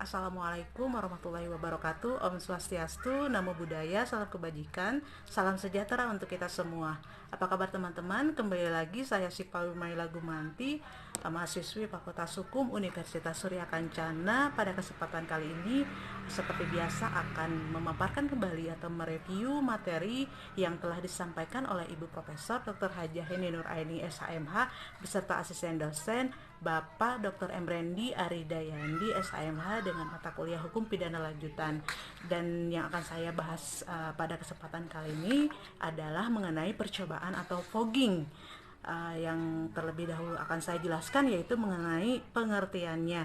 Assalamualaikum warahmatullahi wabarakatuh. Om Swastiastu, Namo Buddhaya, salam kebajikan, salam sejahtera untuk kita semua. Apa kabar teman-teman? Kembali lagi saya Sipawi Maila Gumanti, mahasiswi Fakultas Hukum Universitas Surya Kencana. Pada kesempatan kali ini, seperti biasa akan memaparkan kembali atau mereview materi yang telah disampaikan oleh Ibu Profesor Dr. Hajah Heni Nur Aini SHMH beserta asisten dosen Bapak Dr. Emrendi Aridayandi SHMH dengan mata kuliah Hukum Pidana Lanjutan. Dan yang akan saya bahas pada kesempatan kali ini adalah mengenai percobaan atau fogging. Yang terlebih dahulu akan saya jelaskan yaitu mengenai pengertiannya.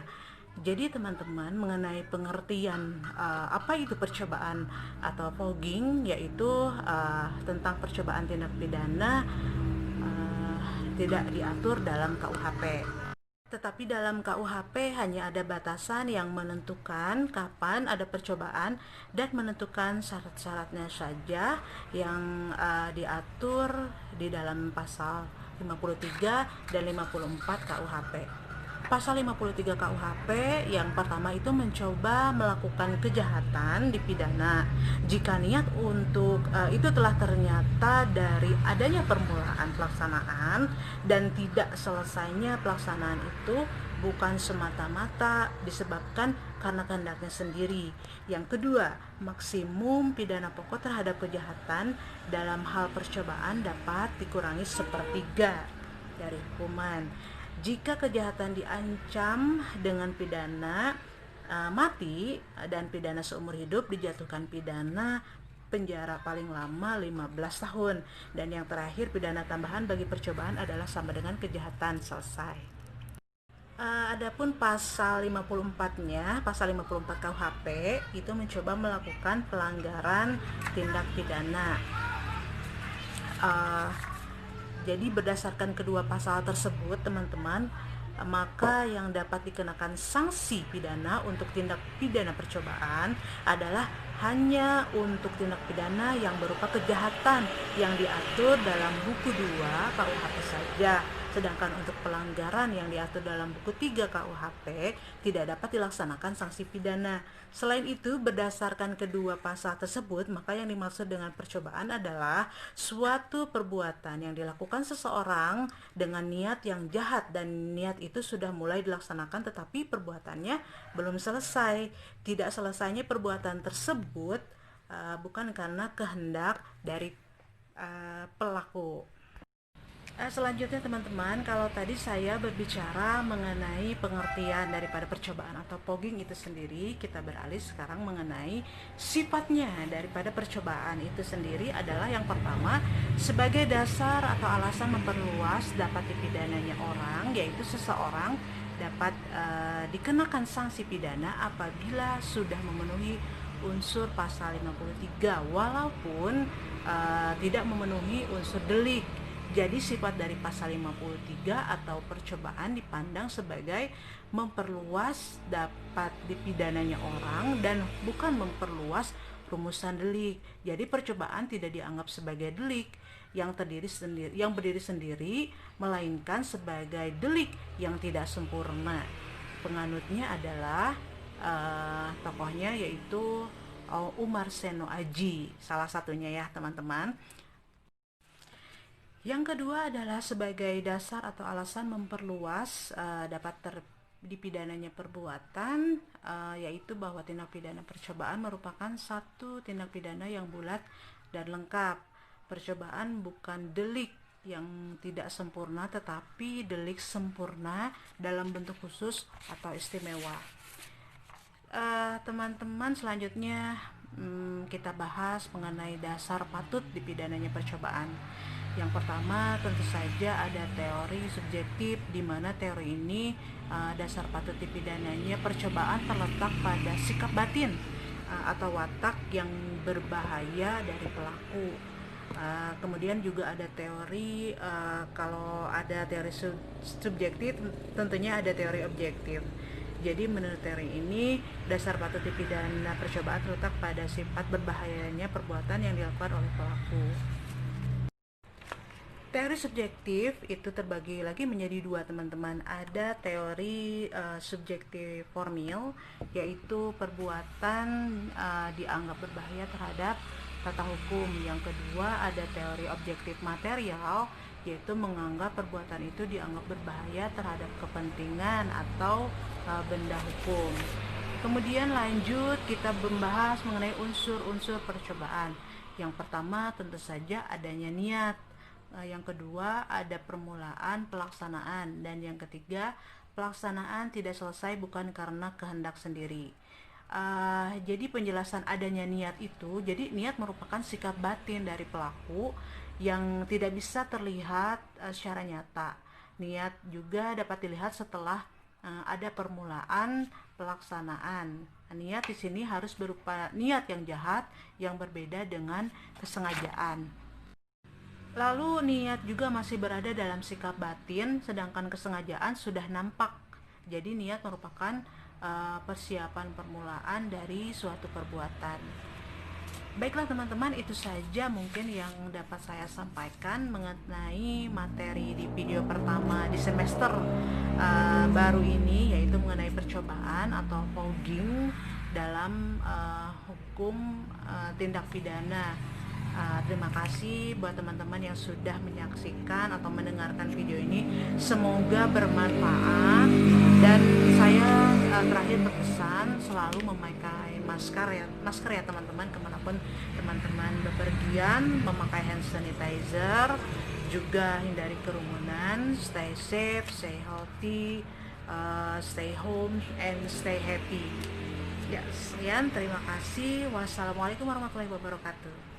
Jadi teman-teman, mengenai pengertian apa itu percobaan atau fogging, yaitu tentang percobaan tindak pidana tidak diatur dalam KUHP. Tetapi dalam KUHP hanya ada batasan yang menentukan kapan ada percobaan dan menentukan syarat-syaratnya saja yang diatur di dalam pasal 53 dan 54 KUHP. Pasal 53 KUHP yang pertama itu mencoba melakukan kejahatan dipidana jika niat untuk itu telah ternyata dari adanya permulaan pelaksanaan dan tidak selesainya pelaksanaan itu bukan semata-mata disebabkan karena kehendaknya sendiri. Yang kedua, maksimum pidana pokok terhadap kejahatan dalam hal percobaan dapat dikurangi sepertiga dari hukuman. Jika kejahatan diancam dengan pidana mati dan pidana seumur hidup, dijatuhkan pidana penjara paling lama 15 tahun. Dan yang terakhir, pidana tambahan bagi percobaan adalah sama dengan kejahatan selesai. Adapun pasal 54-nya, pasal 54 KUHP itu mencoba melakukan pelanggaran tindak pidana. Jadi berdasarkan kedua pasal tersebut teman-teman, maka yang dapat dikenakan sanksi pidana untuk tindak pidana percobaan adalah hanya untuk tindak pidana yang berupa kejahatan yang diatur dalam buku 2 KUHP saja. Sedangkan untuk pelanggaran yang diatur dalam buku 3 KUHP tidak dapat dilaksanakan sanksi pidana. Selain itu, berdasarkan kedua pasal tersebut, maka yang dimaksud dengan percobaan adalah suatu perbuatan yang dilakukan seseorang dengan niat yang jahat dan niat itu sudah mulai dilaksanakan tetapi perbuatannya belum selesai. Tidak selesainya perbuatan tersebut bukan karena kehendak dari pelaku. Selanjutnya teman-teman, kalau tadi saya berbicara mengenai pengertian daripada percobaan atau fogging itu sendiri, kita beralih sekarang mengenai sifatnya daripada percobaan itu sendiri adalah yang pertama, sebagai dasar atau alasan memperluas dapat dipidananya orang, yaitu seseorang dapat dikenakan sanksi pidana apabila sudah memenuhi unsur pasal 53 walaupun tidak memenuhi unsur delik. Jadi sifat dari pasal 53 atau percobaan dipandang sebagai memperluas dapat dipidananya orang dan bukan memperluas rumusan delik. Jadi percobaan tidak dianggap sebagai delik yang berdiri sendiri, melainkan sebagai delik yang tidak sempurna. Penganutnya adalah tokohnya yaitu Umar Seno Aji, salah satunya ya teman-teman. Yang kedua adalah sebagai dasar atau alasan memperluas dapat dipidananya perbuatan, yaitu bahwa tindak pidana percobaan merupakan satu tindak pidana yang bulat dan lengkap. Percobaan bukan delik yang tidak sempurna tetapi delik sempurna dalam bentuk khusus atau istimewa. Teman-teman, selanjutnya kita bahas mengenai dasar patut dipidananya percobaan. Yang pertama tentu saja ada teori subjektif, di mana teori ini dasar patut dipidananya percobaan terletak pada sikap batin atau watak yang berbahaya dari pelaku. Kemudian juga ada teori kalau ada teori subjektif tentunya ada teori objektif. Jadi menurut teori ini dasar patut dipidana percobaan terletak pada sifat berbahayanya perbuatan yang dilakukan oleh pelaku. Teori subjektif itu terbagi lagi menjadi dua, teman-teman. Ada teori subjektif formil, yaitu perbuatan dianggap berbahaya terhadap tata hukum. Yang kedua ada teori objektif material, yaitu menganggap perbuatan itu dianggap berbahaya terhadap kepentingan atau benda hukum. Kemudian lanjut kita membahas mengenai unsur-unsur percobaan. Yang pertama tentu saja adanya niat. Yang kedua ada permulaan pelaksanaan, dan yang ketiga pelaksanaan tidak selesai bukan karena kehendak sendiri. Jadi penjelasan adanya niat itu, jadi niat merupakan sikap batin dari pelaku yang tidak bisa terlihat secara nyata. Niat juga dapat dilihat setelah ada permulaan pelaksanaan. Niat di sini harus berupa niat yang jahat yang berbeda dengan kesengajaan. Lalu niat juga masih berada dalam sikap batin, sedangkan kesengajaan sudah nampak. Jadi niat merupakan persiapan permulaan dari suatu perbuatan. Baiklah teman-teman, itu saja mungkin yang dapat saya sampaikan mengenai materi di video pertama di semester baru ini, yaitu mengenai percobaan atau fogging dalam hukum tindak pidana. Terima kasih buat teman-teman yang sudah menyaksikan atau mendengarkan video ini. Semoga bermanfaat, dan saya terakhir berpesan selalu memakai masker ya teman-teman, kemanapun teman-teman bepergian, memakai hand sanitizer, juga hindari kerumunan. Stay safe, stay healthy, stay home and stay happy. Ya, sekian, terima kasih. Wassalamualaikum warahmatullahi wabarakatuh.